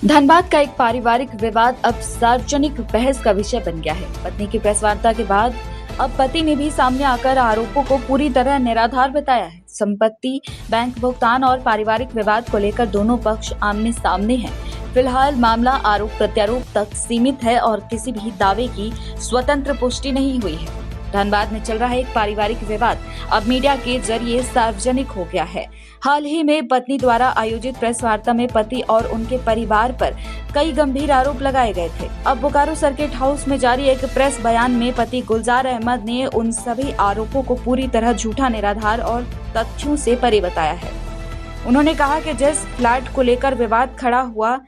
धनबाद का एक पारिवारिक विवाद अब सार्वजनिक बहस का विषय बन गया है। पत्नी की प्रेस वार्ता के बाद अब पति ने भी सामने आकर आरोपों को पूरी तरह निराधार बताया है। संपत्ति, बैंक भुगतान और पारिवारिक विवाद को लेकर दोनों पक्ष आमने सामने हैं। फिलहाल मामला आरोप प्रत्यारोप तक सीमित है और किसी भी दावे की स्वतंत्र पुष्टि नहीं हुई है। धनबाद में चल रहा एक पारिवारिक विवाद अब मीडिया के जरिए सार्वजनिक हो गया है। हाल ही में पत्नी द्वारा आयोजित प्रेस वार्ता में पति और उनके परिवार पर कई गंभीर आरोप लगाए गए थे। अब बोकारो सर्किट हाउस में जारी एक प्रेस बयान में पति गुलजार अहमद ने उन सभी आरोपों को पूरी तरह झूठा, निराधार और तथ्यों से परे बताया है। उन्होंने कहा कि जिस फ्लैट को लेकर विवाद खड़ा हुआ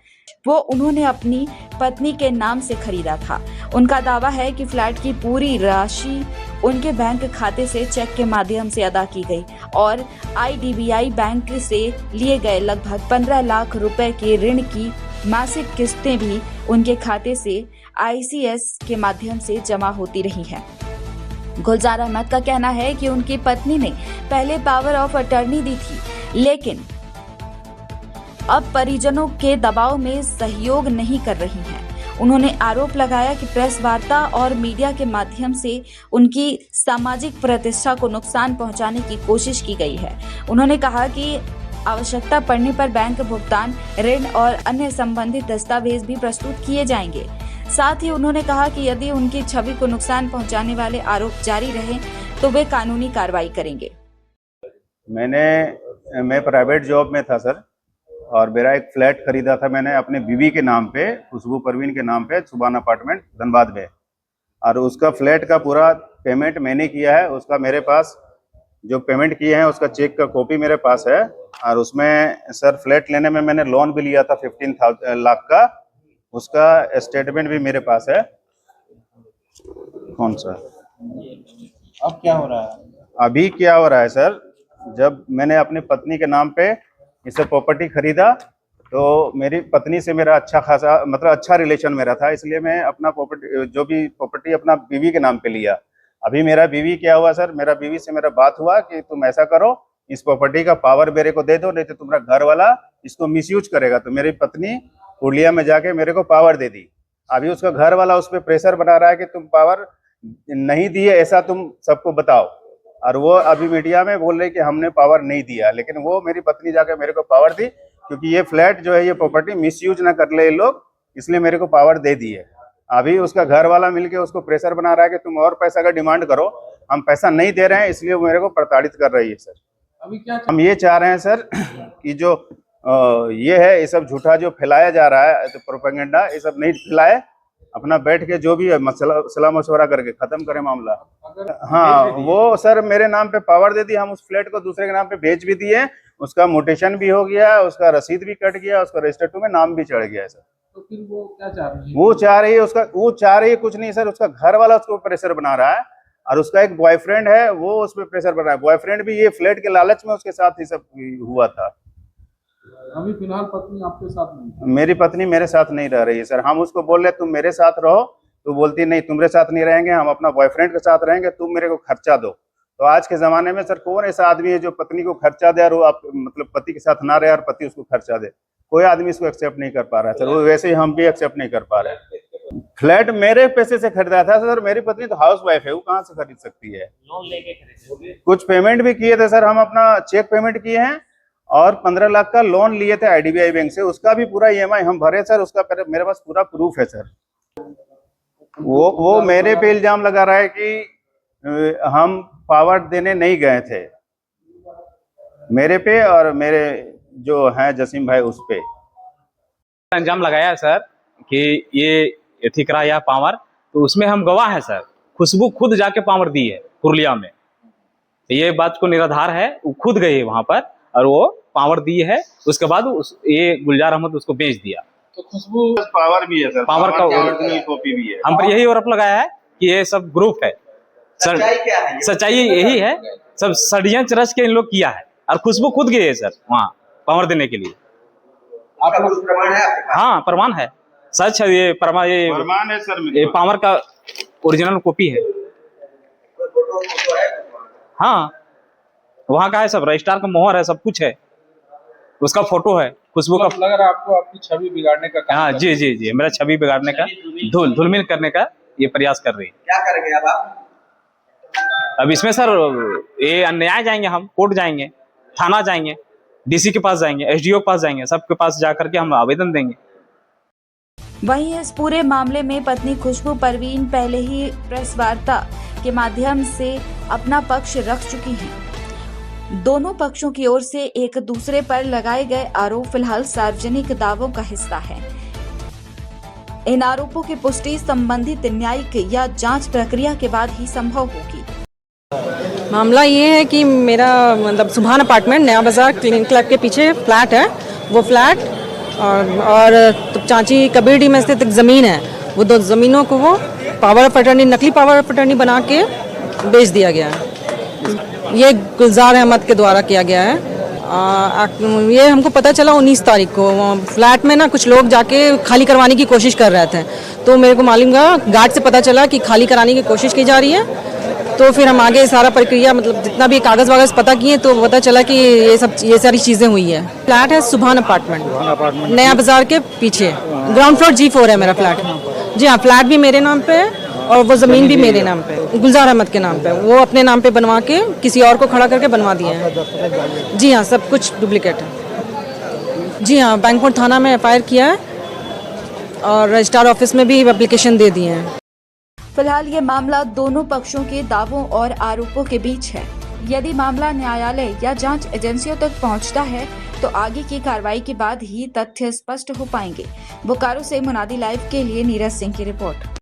वो उन्होंने अपनी पत्नी के नाम से खरीदा था। उनका दावा है कि फ्लैट की पूरी राशि उनके बैंक खाते से चेक के माध्यम से अदा की गई और IDBI बैंक से लिए गए लगभग 15 लाख रुपए के ऋण की मासिक किस्तें भी उनके खाते से ICS के माध्यम से जमा होती रही हैं। गुलजार अहमद का कहना है कि उनकी पत्नी ने पहले पावर ऑफ अटर्नी दी थी, लेकिन अब परिजनों के दबाव में सहयोग नहीं कर रही हैं। उन्होंने आरोप लगाया कि प्रेस वार्ता और मीडिया के माध्यम से उनकी सामाजिक प्रतिष्ठा को नुकसान पहुंचाने की कोशिश की गई है। उन्होंने कहा कि आवश्यकता पड़ने पर बैंक भुगतान, ऋण और अन्य संबंधित दस्तावेज भी प्रस्तुत किए जाएंगे। साथ ही उन्होंने कहा कि यदि उनकी छवि को नुकसान पहुंचाने वाले आरोप जारी रहे तो वे कानूनी कार्रवाई करेंगे। मैं प्राइवेट जॉब में था सर, और मेरा एक फ्लैट खरीदा था मैंने अपने बीवी के नाम पे, खुशबू परवीन के नाम पे, सुबान अपार्टमेंट धनबाद में। और उसका फ्लैट का पूरा पेमेंट मैंने किया है। उसका मेरे पास जो पेमेंट किए हैं उसका चेक का कॉपी मेरे पास है। और उसमें सर फ्लैट लेने में मैंने लोन भी लिया था 15 लाख का, उसका स्टेटमेंट भी मेरे पास है। कौन सा? अब क्या हो रहा है? अभी क्या हो रहा है सर, जब मैंने अपनी पत्नी के नाम पे इसे प्रॉपर्टी खरीदा तो मेरी पत्नी से मेरा अच्छा खासा मतलब अच्छा रिलेशन मेरा था, इसलिए मैं अपना प्रॉपर्टी जो भी प्रॉपर्टी अपना बीवी के नाम पे लिया। अभी मेरा बीवी क्या हुआ सर, मेरा बीवी से मेरा बात हुआ कि तुम ऐसा करो, इस प्रॉपर्टी का पावर मेरे को दे दो, नहीं तो तुम्हारा घर वाला इसको मिसयूज करेगा। तो मेरी पत्नी पुरलिया में जाके मेरे को पावर दे दी। अभी उसका घर वाला उस पर प्रेशर बना रहा है कि तुम पावर नहीं दिए, ऐसा तुम सबको बताओ। और वो अभी मीडिया में बोल रहे कि हमने पावर नहीं दिया, लेकिन वो मेरी पत्नी जाके मेरे को पावर दी, क्योंकि ये फ्लैट जो है ये प्रॉपर्टी मिसयूज ना कर ले ये लोग, इसलिए मेरे को पावर दे दी है। अभी उसका घर वाला मिलके उसको प्रेशर बना रहा है कि तुम और पैसा का डिमांड करो, हम पैसा नहीं दे रहे हैं, इसलिए वो मेरे को प्रताड़ित कर रही है सर। अभी क्या हम ये चाह रहे हैं सर कि जो ये है ये सब झूठा जो फैलाया जा रहा है, तो प्रोपेगेंडा, ये सब नहीं फैलाए, अपना बैठ के जो भी है सलाह मशवरा करके खत्म करें मामला। हाँ, वो सर मेरे नाम पे पावर दे दी, हम उस फ्लैट को दूसरे के नाम पे बेच भी दिए, उसका मोटेशन भी हो गया, उसका रसीद भी कट गया, उसका रजिस्टर 2 में नाम भी चढ़ गया है सर। तो फिर वो क्या चाह रही है? वो चाह रही है कुछ नहीं सर, उसका घर वाला उसको प्रेशर बना रहा है, और उसका एक बॉयफ्रेंड है वो उस पर प्रेशर बना रहा है। बॉयफ्रेंड भी ये फ्लैट के लालच में उसके साथ ही सब हुआ था। अभी फिलहाल पत्नी आपके साथ नहीं? मेरी पत्नी मेरे साथ नहीं रह रही है सर। हम उसको बोल रहे तुम मेरे साथ रहो, तो बोलती नहीं, तुम्हारे साथ नहीं रहेंगे, हम अपना बॉयफ्रेंड के साथ रहेंगे, तुम मेरे को खर्चा दो। तो आज के जमाने में सर कौन ऐसा आदमी है जो पत्नी को खर्चा दे और वो आप मतलब पति के साथ ना रहे और पति उसको खर्चा दे? कोई आदमी इसको एक्सेप्ट नहीं कर पा रहा है सर। वो वैसे ही हम भी एक्सेप्ट नहीं कर पा रहे हैं। फ्लैट मेरे पैसे से खरीदा था सर, मेरी पत्नी तो हाउस वाइफ है, वो कहाँ से खरीद सकती है? लोन लेके खरीदे? कुछ पेमेंट भी किए थे सर, हम अपना चेक पेमेंट किए हैं, और 15 लाख का लोन लिए थे IDBI बैंक से, उसका भी पूरा EMI हम भरे सर, उसका मेरे पास पूरा प्रूफ है सर। वो मेरे पे इल्जाम लगा रहा है कि हम पावर देने नहीं गए थे, मेरे पे और मेरे जो हैं जसीम भाई उस पे इल्जाम लगाया सर कि ये ठीक रहा यह पावर, तो उसमें हम गवाह है सर। खुशबू खुद जाके पावर दी है पुरलिया में, ये बात को निराधार है। वो खुद गई है वहां पर और वो पावर दी है, उसके बाद ये गुलजार अहमद उसको बेच दिया। तो खुशबू पावर भी है सर, पावर का ओरिजिनल कॉपी भी है। हम पर यही आरोप लगाया है कि ये सब ग्रुप है सर। सच्चाई यही है, सब षड्यंत्र रच के इन लोग किया है, और खुशबू खुद गई है सर वहाँ पावर देने के लिए। आपका कुछ प्रमाण है? हाँ, प्रमाण है, सच है, ये प्रमाण है सर, ये पावर का ओरिजिनल कॉपी है। हाँ, वहाँ का है, सब रजिस्ट्रार का मोहर है, सब कुछ है। उसका फोटो है, खुशबू का। मतलब लग रहा है आपको आपकी छवि बिगाड़ने का काम हाँ कर जी जी जी, मेरा छवि बिगाड़ने का, धूमिल करने का ये प्रयास कर रही है। क्या करेंगे अब आप? अब इसमें सर ये अन्याय जाएंगे, हम कोर्ट जाएंगे, थाना जाएंगे, डीसी के पास जाएंगे, एसडीओ के पास जाएंगे, सबके पास जा करके हम आवेदन देंगे। वहीं इस पूरे मामले में पत्नी खुशबू परवीन पहले ही प्रेस वार्ता के माध्यम से अपना पक्ष रख चुकी हैं। दोनों पक्षों की ओर से एक दूसरे पर लगाए गए आरोप फिलहाल सार्वजनिक दावों का हिस्सा है। इन आरोपों की पुष्टि संबंधित न्यायिक या जांच प्रक्रिया के बाद ही संभव होगी। मामला ये है कि मेरा मतलब सुभान अपार्टमेंट नया बाजार क्लिनिक क्लब के पीछे फ्लैट है। वो फ्लैट और तो चाची कबीर डी में स्थित एक ज़मीन है, वो दो ज़मीनों को वो पावर ऑफ अटर्नी, नकली पावर ऑफ अटर्नी बना के बेच दिया गया है। ये गुलजार अहमद के द्वारा किया गया है। ये हमको पता चला 19 तारीख को। फ्लैट में ना कुछ लोग जाके खाली करवाने की कोशिश कर रहे थे, तो मेरे को मालूम हुआ, गार्ड से पता चला कि खाली कराने की कोशिश की जा रही है। तो फिर हम आगे सारा प्रक्रिया मतलब जितना भी कागज़ वागज़ पता किए तो पता चला कि ये सारी चीज़ें हुई है। फ्लैट है सुभान अपार्टमेंट नया बाजार के पीछे, ग्राउंड फ्लोर G4 है मेरा फ्लैट। जी हाँ, फ्लैट भी मेरे नाम पे है और वो ज़मीन भी मेरे नाम पे, गुलजार अहमद के नाम पे। वो अपने नाम पे बनवा के किसी और को खड़ा करके बनवा दिए हैं। जी हाँ, सब कुछ डुप्लीकेट है। जी हाँ, बैंकपुर थाना में FIR किया है और रजिस्ट्रार ऑफिस में भी एप्लीकेशन दे दिए हैं। फिलहाल ये मामला दोनों पक्षों के दावों और आरोपों के बीच है। यदि मामला न्यायालय या जांच एजेंसियों तक पहुंचता है तो आगे की कार्रवाई के बाद ही तथ्य स्पष्ट हो पाएंगे। बोकारो से मुनादी लाइव के लिए नीरज सिंह की रिपोर्ट।